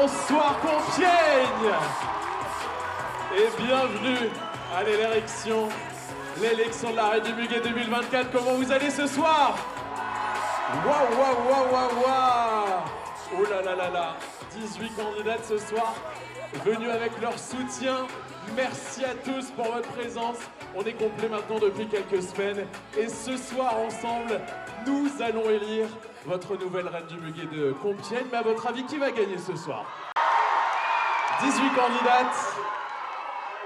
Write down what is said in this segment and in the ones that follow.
Bonsoir Compiègne et bienvenue à l'élection de la Reine du Muguet 2024. Comment vous allez ce soir? Waouh, waouh, waouh, waouh, waouh! Oh là là là là! 18 candidates ce soir, venus avec leur soutien. Merci à tous pour votre présence. On est complet maintenant depuis quelques semaines. Et ce soir, ensemble, nous allons élire votre nouvelle Reine du Muguet de Compiègne. Mais à votre avis, qui va gagner ce soir? 18 candidates.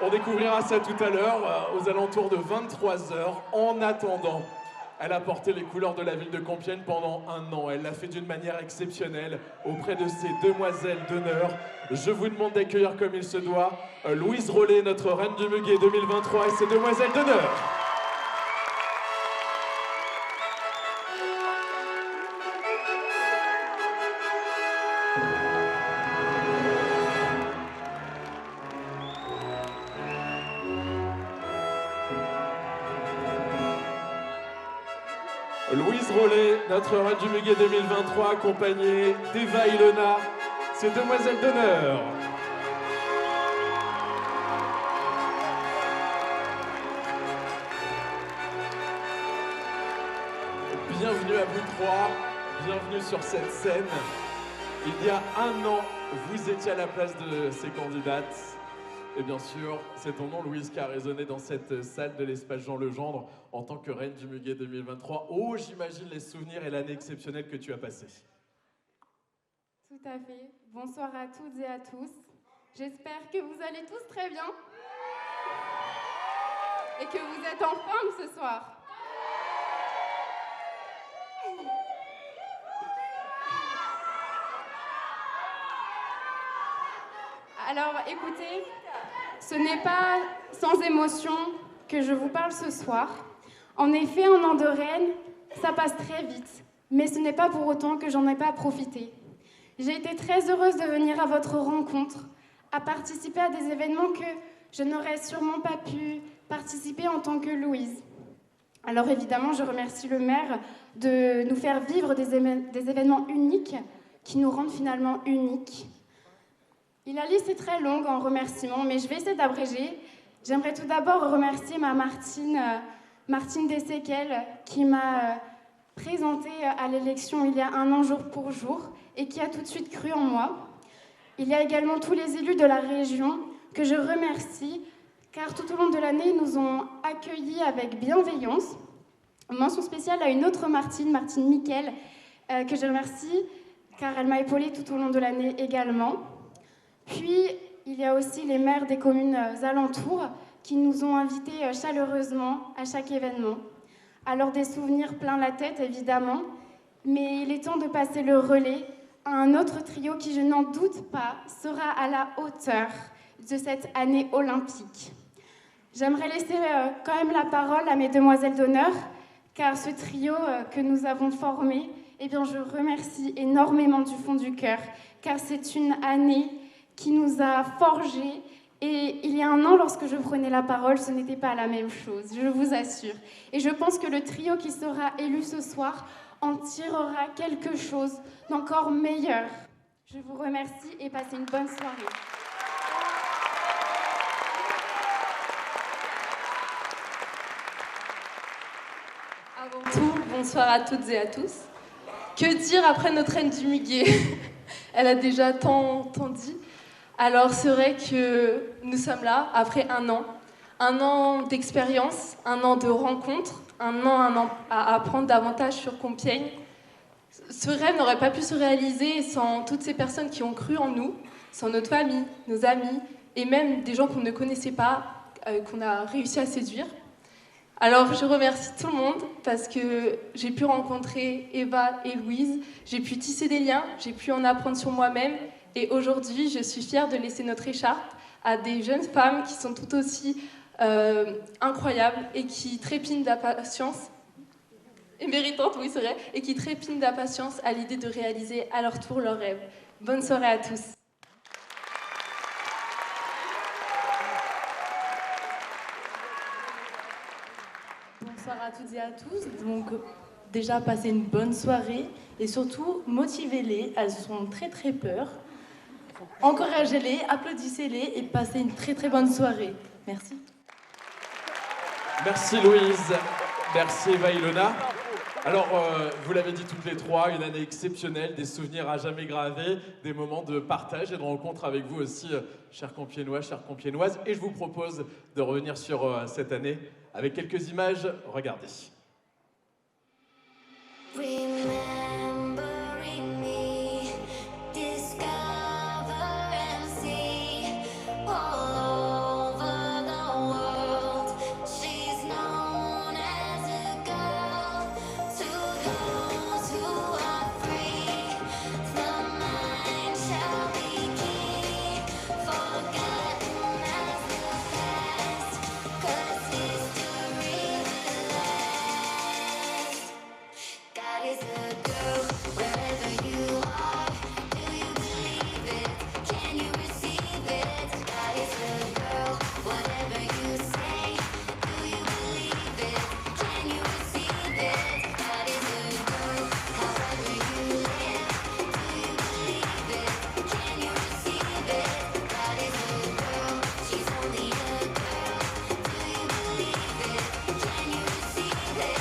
On découvrira ça tout à l'heure, aux alentours de 23h. En attendant, elle a porté les couleurs de la ville de Compiègne pendant un an. Elle l'a fait d'une manière exceptionnelle auprès de ses demoiselles d'honneur. Je vous demande d'accueillir comme il se doit Louise Rollet, notre Reine du Muguet 2023 et ses demoiselles d'honneur. Louise Rollet, notre Reine du Muguet 2023, accompagnée d'Eva Ilona, ses demoiselles d'honneur. Bienvenue à vous trois, bienvenue sur cette scène. Il y a un an, vous étiez à la place de ces candidates. Et bien sûr, c'est ton nom, Louise, qui a résonné dans cette salle de l'espace Jean Legendre en tant que Reine du Muguet 2023. Oh, j'imagine les souvenirs et l'année exceptionnelle que tu as passée. Tout à fait. Bonsoir à toutes et à tous. J'espère que vous allez tous très bien et que vous êtes en forme ce soir. Alors, écoutez, ce n'est pas sans émotion que je vous parle ce soir. En effet, un an de reine, ça passe très vite, mais ce n'est pas pour autant que j'en ai pas profité. J'ai été très heureuse de venir à votre rencontre, à participer à des événements que je n'aurais sûrement pas pu participer en tant que Louise. Alors évidemment, je remercie le maire de nous faire vivre des événements uniques qui nous rendent finalement uniques. La liste est très longue en remerciements, mais je vais essayer d'abréger. J'aimerais tout d'abord remercier ma Martine Desséquelles, qui m'a présentée à l'élection il y a un an jour pour jour et qui a tout de suite cru en moi. Il y a également tous les élus de la région que je remercie, car tout au long de l'année, ils nous ont accueillis avec bienveillance. Mention spéciale à une autre Martine Mickel, que je remercie, car elle m'a épaulée tout au long de l'année également. Puis, il y a aussi les maires des communes alentours qui nous ont invités chaleureusement à chaque événement. Alors des souvenirs plein la tête, évidemment, mais il est temps de passer le relais à un autre trio qui, je n'en doute pas, sera à la hauteur de cette année olympique. J'aimerais laisser quand même la parole à mes demoiselles d'honneur, car ce trio que nous avons formé, eh bien, je remercie énormément du fond du cœur, car c'est une année qui nous a forgés. Et il y a un an, lorsque je prenais la parole, ce n'était pas la même chose, je vous assure. Et je pense que le trio qui sera élu ce soir en tirera quelque chose d'encore meilleur. Je vous remercie et passez une bonne soirée. Avant tout, bonsoir à toutes et à tous. Que dire après notre Reine du Muguet? Elle a déjà tant dit. Alors c'est vrai que nous sommes là après un an d'expérience, un an de rencontres, un an à apprendre davantage sur Compiègne. Ce rêve n'aurait pas pu se réaliser sans toutes ces personnes qui ont cru en nous, sans notre famille, nos amis, et même des gens qu'on ne connaissait pas, qu'on a réussi à séduire. Alors je remercie tout le monde parce que j'ai pu rencontrer Eva et Louise, j'ai pu tisser des liens, j'ai pu en apprendre sur moi-même. Et aujourd'hui, je suis fière de laisser notre écharpe à des jeunes femmes qui sont tout aussi incroyables et qui trépignent d'impatience, et méritantes, oui c'est vrai, et qui trépignent d'impatience à l'idée de réaliser à leur tour leurs rêves. Bonne soirée à tous. Bonsoir à toutes et à tous. Donc, déjà, passez une bonne soirée et surtout, motivez-les. Elles ont très très peur. encouragez-les, applaudissez-les et passez une très très bonne soirée. Merci. Merci Louise, merci Eva Ilona. Alors, vous l'avez dit toutes les trois, une année exceptionnelle, des souvenirs à jamais gravés, des moments de partage et de rencontre avec vous aussi, chers Compiègnois, chères Compiègnoises. Et je vous propose de revenir sur cette année avec quelques images. Regardez. Remembering me, discover and see all over the world. She's known as a girl to those who are free. The mind shall be key, forgotten as the past, 'cause history will last. God is a girl, wherever you are. Do you believe it? Can you receive it? God is a girl, whatever you say. Do you believe it? Can you receive it? God is a girl, however you live. Do you believe it? Can you receive it? God is a girl, she's only a girl. Do you believe it? Can you receive it?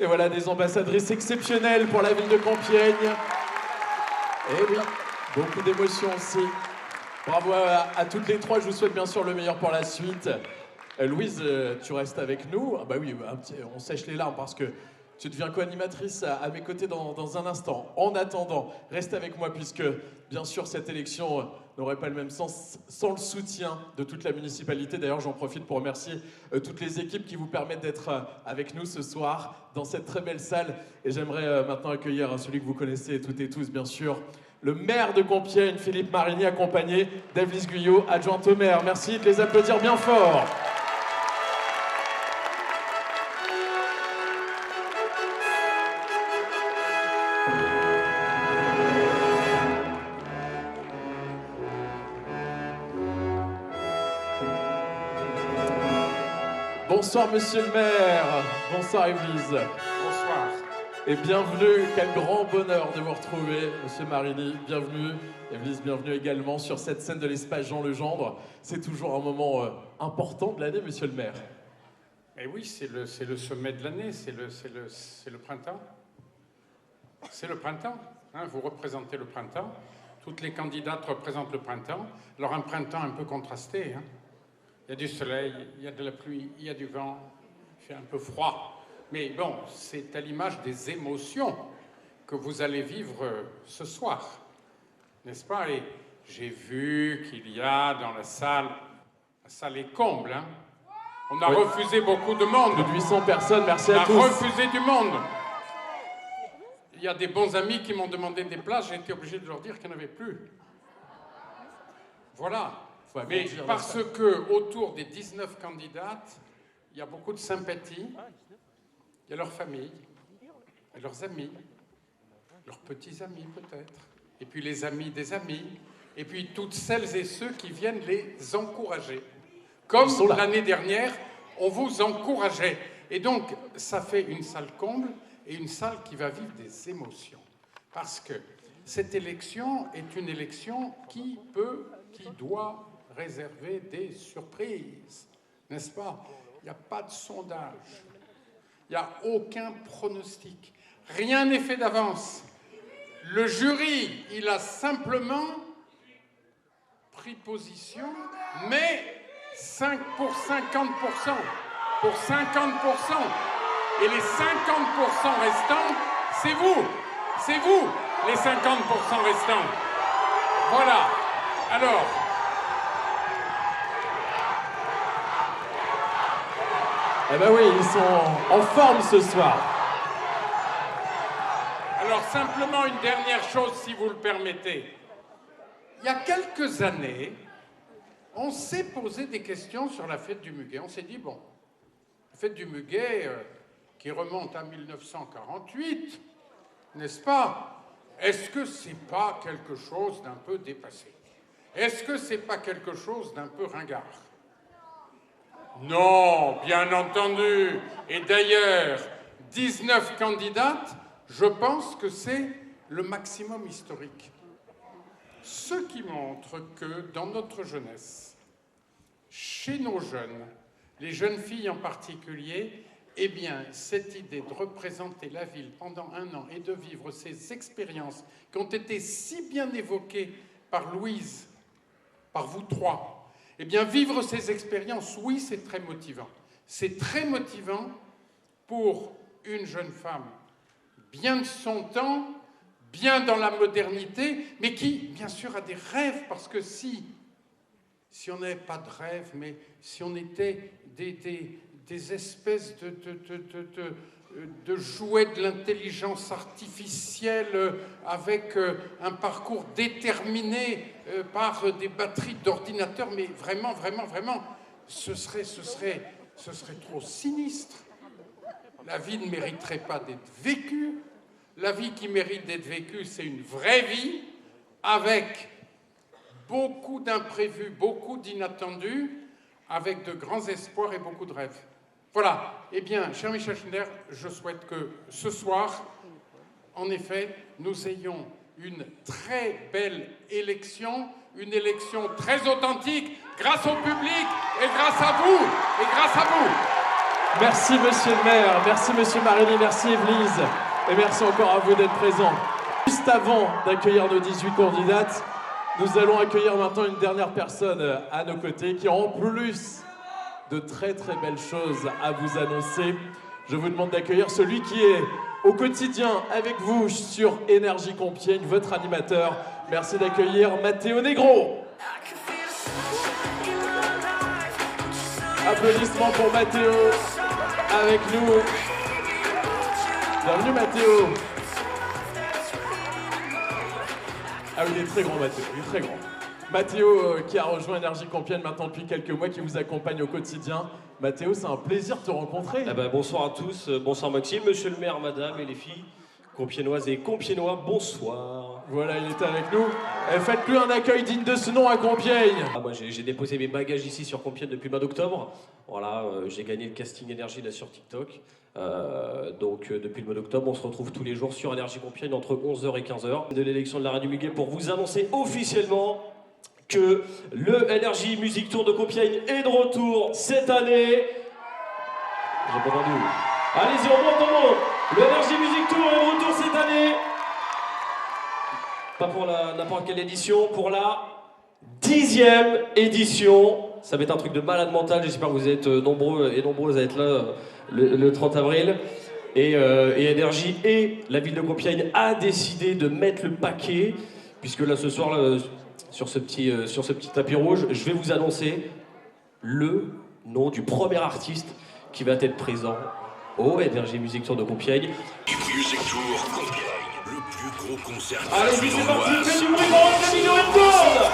Et voilà des ambassadrices exceptionnelles pour la ville de Compiègne. Et oui, beaucoup d'émotions aussi. Bravo à toutes les trois, je vous souhaite bien sûr le meilleur pour la suite. Louise, tu restes avec nous. Ah bah oui, on sèche les larmes parce que tu deviens co-animatrice à mes côtés dans un instant. En attendant, reste avec moi puisque bien sûr cette élection n'aurait pas le même sens sans le soutien de toute la municipalité. D'ailleurs, j'en profite pour remercier toutes les équipes qui vous permettent d'être avec nous ce soir dans cette très belle salle. Et j'aimerais maintenant accueillir celui que vous connaissez toutes et tous, bien sûr, le maire de Compiègne, Philippe Marigny, accompagné d'Evelyse Guyot, adjointe au maire. Merci de les applaudir bien fort. Bonsoir Monsieur le maire, bonsoir Evelyse. Bonsoir. Et bienvenue, quel grand bonheur de vous retrouver, Monsieur Marigny, bienvenue. Evelyse, bienvenue également sur cette scène de l'espace Jean Legendre. C'est toujours un moment important de l'année, Monsieur le maire. Et oui, c'est le sommet de l'année, c'est le printemps. C'est le printemps, hein, vous représentez le printemps. Toutes les candidates représentent le printemps. Alors un printemps un peu contrasté, hein. Il y a du soleil, il y a de la pluie, il y a du vent, il fait un peu froid. Mais bon, c'est à l'image des émotions que vous allez vivre ce soir, n'est-ce pas? Et j'ai vu qu'il y a dans la salle est comble, hein. On a refusé beaucoup de monde. Plus de 800 personnes, merci à tous. On a refusé du monde. Il y a des bons amis qui m'ont demandé des places, j'ai été obligé de leur dire qu'il n'y en avait plus. Voilà. Mais parce que autour des 19 candidates, il y a beaucoup de sympathie. Il y a leurs familles, leurs amis, leurs petits amis peut-être, et puis les amis des amis, et puis toutes celles et ceux qui viennent les encourager. Comme l'année dernière, on vous encourageait. Et donc, ça fait une salle comble et une salle qui va vivre des émotions. Parce que cette élection est une élection qui doit réserver des surprises, n'est-ce pas? Il n'y a pas de sondage, il n'y a aucun pronostic, rien n'est fait d'avance. Le jury, il a simplement pris position, mais 5 pour 50%, pour 50%. Et les 50% restants, c'est vous, les 50% restants. Voilà. Alors, Eh ben oui, ils sont en forme ce soir. Alors simplement une dernière chose, si vous le permettez. Il y a quelques années, on s'est posé des questions sur la fête du Muguet. On s'est dit, bon, la fête du Muguet, qui remonte à 1948, n'est-ce pas? Est-ce que c'est pas quelque chose d'un peu dépassé? Est-ce que c'est pas quelque chose d'un peu ringard? Non, bien entendu. Et d'ailleurs, 19 candidates, je pense que c'est le maximum historique. Ce qui montre que dans notre jeunesse, chez nos jeunes, les jeunes filles en particulier, eh bien, cette idée de représenter la ville pendant un an et de vivre ces expériences qui ont été si bien évoquées par Louise, par vous trois, eh bien, vivre ces expériences, oui, c'est très motivant. C'est très motivant pour une jeune femme bien de son temps, bien dans la modernité, mais qui, bien sûr, a des rêves, parce que si on n'avait pas de rêves, mais si on était des espèces de jouets de l'intelligence artificielle avec un parcours déterminé par des batteries d'ordinateurs, mais vraiment, ce serait trop sinistre. La vie ne mériterait pas d'être vécue. La vie qui mérite d'être vécue, c'est une vraie vie, avec beaucoup d'imprévus, beaucoup d'inattendus, avec de grands espoirs et beaucoup de rêves. Voilà. Eh bien, cher Michel Schneider, je souhaite que ce soir, en effet, nous ayons une très belle élection, une élection très authentique, grâce au public et grâce à vous, Merci monsieur le maire, merci monsieur Marély, merci Évelyse, et merci encore à vous d'être présents. Juste avant d'accueillir nos 18 candidates, nous allons accueillir maintenant une dernière personne à nos côtés qui, en plus de très très belles choses à vous annoncer, je vous demande d'accueillir celui qui est au quotidien avec vous sur Énergie Compiègne, votre animateur. Merci d'accueillir Mathéo Negro. Applaudissements pour Mathéo avec nous. Bienvenue Mathéo. Ah oui, il est très grand Mathéo, il est très grand. Mathéo qui a rejoint Énergie Compiègne maintenant depuis quelques mois, qui vous accompagne au quotidien. Mathéo, c'est un plaisir de te rencontrer. Ah bah, bonsoir à tous, bonsoir Maxime, monsieur le maire, madame et les filles, compiègnoises et compiègnois, bonsoir. Voilà, il est avec nous. Faites-lui un accueil digne de ce nom à Compiègne. Ah, moi j'ai déposé mes bagages ici sur Compiègne depuis le mois d'octobre. Voilà, j'ai gagné le casting Énergie là sur TikTok. Donc depuis le mois d'octobre, on se retrouve tous les jours sur Énergie Compiègne entre 11h et 15h de l'élection de la Radio Muguet pour vous annoncer officiellement que le Énergie Music Tour de Compiègne est de retour cette année. J'ai pas entendu. Allez-y, on monte. Le Énergie Music Tour est de retour cette année. Pas pour n'importe quelle édition, pour la 10e édition. Ça va être un truc de malade mental. J'espère que vous êtes nombreux et nombreuses à être là le 30 avril. Et Énergie et la ville de Compiègne a décidé de mettre le paquet, puisque là ce soir, là, sur ce petit tapis rouge, je vais vous annoncer le nom du premier artiste qui va être présent au Énergie Music Tour de Compiègne. Music Tour Compiègne, le plus gros concert. Allez-y, c'est parti, faites du bruit, la vidéo est tourne.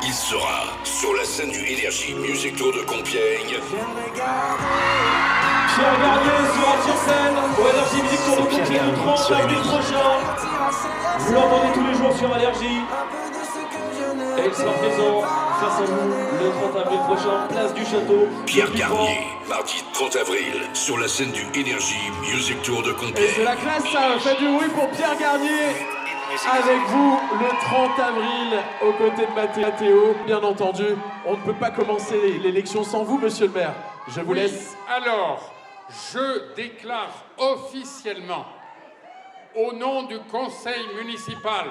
Il sera sur la scène du Énergie Music Tour de Compiègne. Pierre Garnier sera sur scène au Énergie Music Tour de Compiègne le 30 avril prochain. Vous l'entendez tous les jours sur Énergie. Et il sera présent face à vous le 30 avril prochain, place du Château. Pierre Garnier, mardi 30 avril, sur la scène du Énergie Music Tour de Et Compiègne. c'est la classe, ça. Faites du bruit pour Pierre Garnier. Avec vous, le 30 avril, aux côtés de Mathéo. Bien entendu, on ne peut pas commencer l'élection sans vous, monsieur le maire. Je vous laisse. Alors, je déclare officiellement, au nom du conseil municipal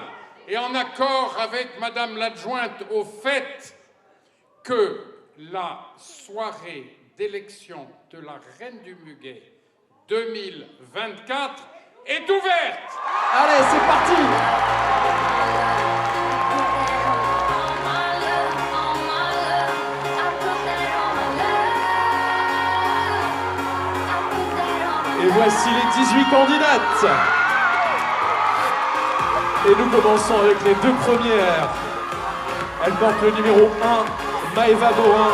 et en accord avec madame l'adjointe au fait, que la soirée d'élection de la Reine du Muguet 2024 est ouverte. Allez, c'est parti. Et voici les 18 candidates. Et nous commençons avec les deux premières. Elles portent le numéro 1, Maëva Borin,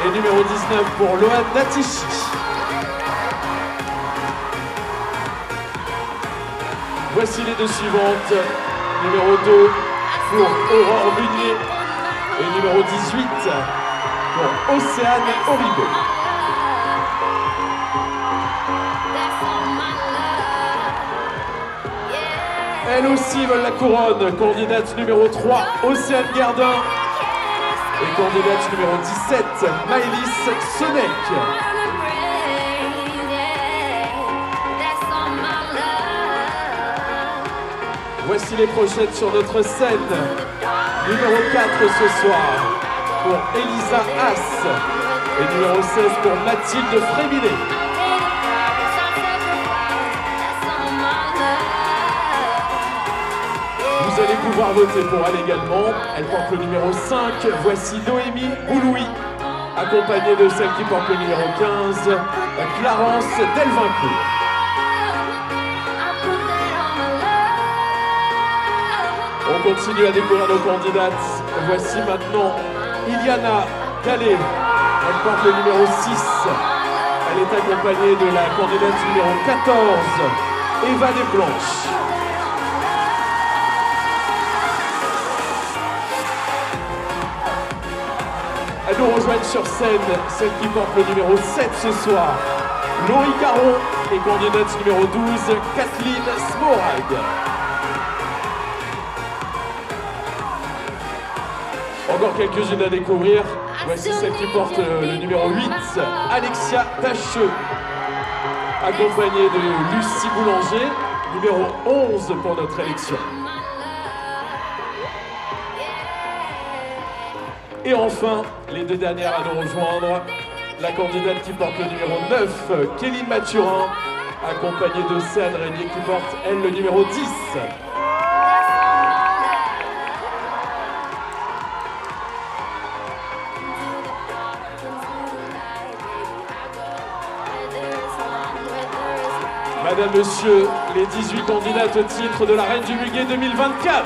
et numéro 19 pour Loane Natichi. Voici les deux suivantes. Numéro 2 pour Aurore Munier et numéro 18 pour Océane Origo. Elles aussi veulent la couronne. Candidate numéro 3, Océane Gardin. Et candidate numéro 17, Maëlys Senec. Voici les prochaines sur notre scène. Numéro 4 ce soir pour Elisa Haas. Et numéro 16 pour Mathilde Fréminet. Vous allez pouvoir voter pour elle également. Elle porte le numéro 5. Voici Noémie Bouloui, accompagnée de celle qui porte le numéro 15, Clarence Delvincourt. On continue à découvrir nos candidates. Voici maintenant Iliana Calais. Elle porte le numéro 6. Elle est accompagnée de la candidate numéro 14, Eva Desblanches. Elles nous rejoignent sur scène, celle qui porte le numéro 7 ce soir, Laurie Caron, et candidate numéro 12, Kathleen Smorag. Encore quelques-unes à découvrir. Voici celle qui porte le numéro 8, Alexia Tacheux, accompagnée de Lucie Boulanger, numéro 11 pour notre élection. Et enfin, les deux dernières à nous rejoindre, la candidate qui porte le numéro 9, Kéline Mathurin, accompagnée de Céane Régnier qui porte, elle, le numéro 10. Madame, Monsieur, les 18 candidates au titre de la Reine du Muguet 2024.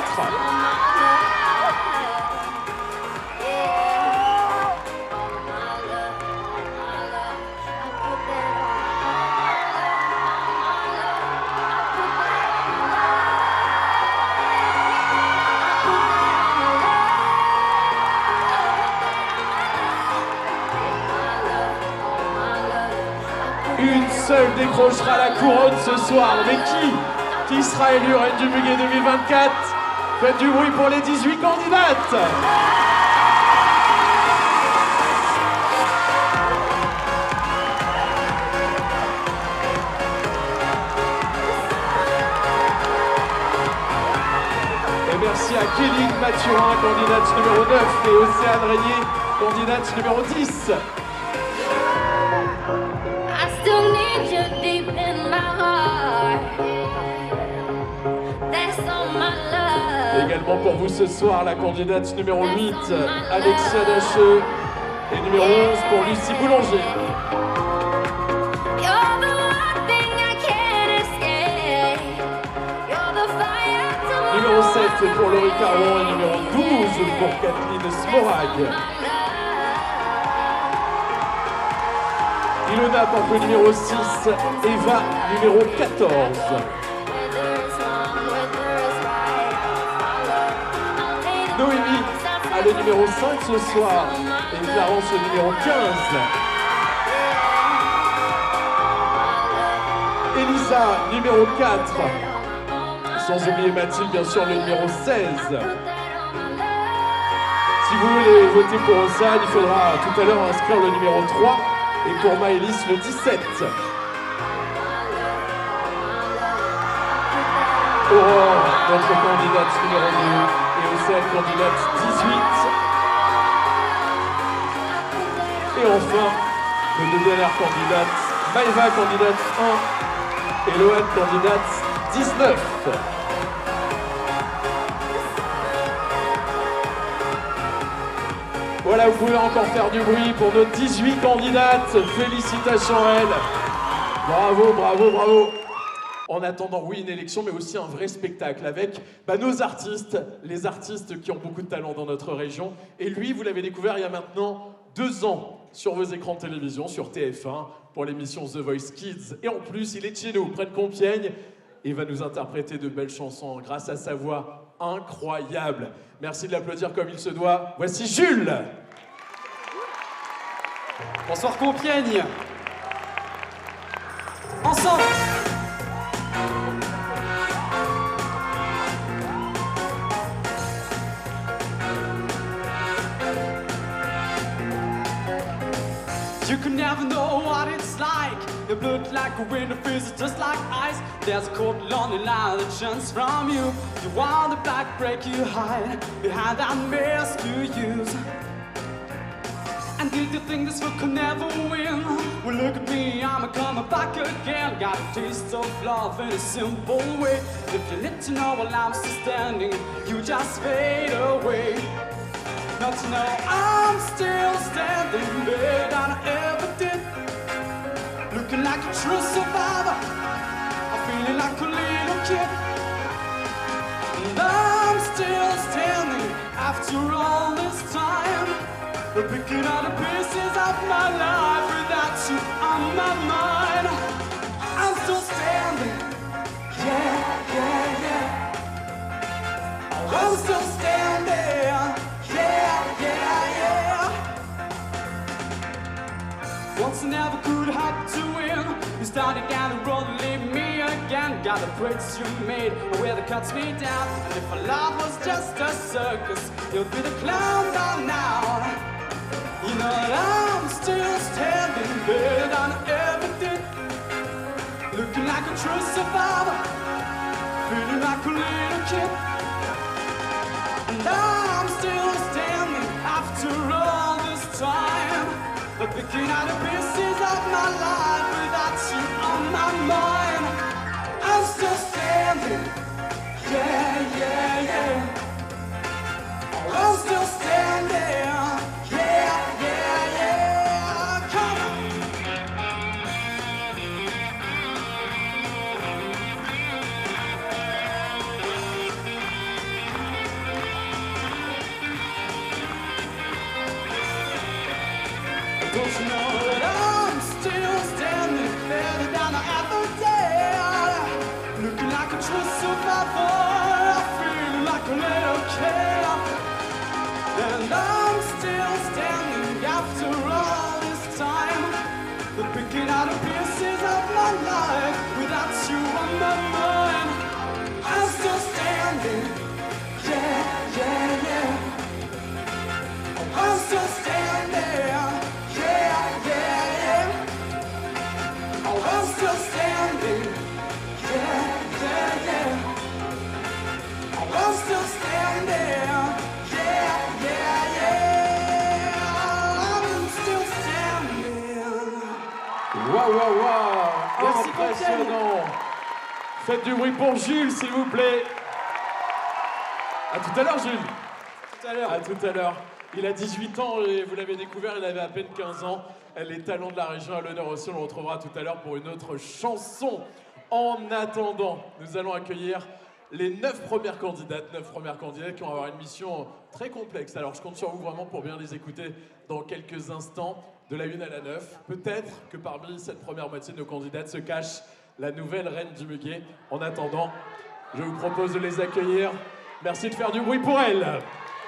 Une seule décrochera la couronne ce soir. Mais qui sera élu Reine du Muguet 2024? Faites du bruit pour les 18 candidates. Et merci à Kéline Mathurin, candidate numéro 9, et Océane Régnier, candidate numéro 10. Également pour vous ce soir, la candidate numéro 8, Alexia Dacheux, et numéro 11 pour Lucie Boulanger. Numéro 7 pour Laurie Caron et numéro 12 pour Kathleen Smorag. Ilona porte le numéro 6, Eva numéro 14. Noémie a le numéro 5 ce soir et Clarence le numéro 15. Elisa numéro 4. Sans oublier Mathilde, bien sûr, le numéro 16. Si vous voulez voter pour Océane, il faudra tout à l'heure inscrire le numéro 3 et pour Maëlys le 17. Aurore, notre candidate numéro 2, et Océane, candidate 18. Et enfin, nos deux dernières candidates, Maëva, candidate 1, et Loane, candidate 19. Voilà, vous pouvez encore faire du bruit pour nos 18 candidates. Félicitations à elles. Bravo, bravo, bravo. En attendant, oui, une élection, mais aussi un vrai spectacle avec nos artistes, les artistes qui ont beaucoup de talent dans notre région. Et lui, vous l'avez découvert il y a maintenant 2 ans sur vos écrans de télévision, sur TF1, pour l'émission The Voice Kids. Et en plus, il est de chez nous, près de Compiègne, et va nous interpréter de belles chansons grâce à sa voix incroyable. Merci de l'applaudir comme il se doit. Voici Jules. Bonsoir Compiègne. Ensemble. You can never know what it's like. Your blood like a winter freezes just like ice. There's a cold, lonely line that shines from you. You want the black break, you hide behind that mask you use. And did you think this world could never win? Well, look at me, I'm coming back again. Got a taste of love in a simple way. If you need to know while I'm still standing, you just fade away. Not to know I'm still standing better than I ever did. Looking like a true survivor, I'm feeling like a little kid. And I'm still standing after all this time. We're picking out the pieces of my life without you on my mind. I'm still standing, yeah, yeah, yeah. I'm still standing, yeah, yeah, yeah. Once I never could hope to win. You started down the road and leave me again. Got the bricks you made, a way that cuts me down. And if our love was just a circus, you'd be the clown by now. You know that I'm still standing better than I ever did. Looking like a true survivor, feeling like a little kid. And I'm still standing after all this time. But picking out the pieces of my life without you on my mind. I'm still standing, yeah, yeah, yeah. I'm still standing. Don't you know that I'm still standing better than I ever did? Looking like a true survivor, feeling like a little kid. And I'm still standing after all this time. But picking out the pieces of my life without you on my mind. I'm still standing, yeah, yeah, yeah. I'm still standing. I'm still standing, yeah, yeah, yeah. I'm still standing, yeah, yeah, yeah. I'm still standing. Waouh, waouh, waouh. Merci, impressionnant. Faites du bruit pour Jules, s'il vous plaît. À tout à l'heure, Jules. Tout à l'heure. À tout à l'heure. Il a 18 ans et vous l'avez découvert, il avait à peine 15 ans. Les talents de la région à l'honneur aussi, on le retrouvera tout à l'heure pour une autre chanson. En attendant, nous allons accueillir les 9 premières candidates qui vont avoir une mission très complexe. Alors je compte sur vous vraiment pour bien les écouter dans quelques instants, de la 1 à la 9. Peut-être que parmi cette première moitié de nos candidates se cache la nouvelle reine du Muguet. En attendant, je vous propose de les accueillir. Merci de faire du bruit pour elle.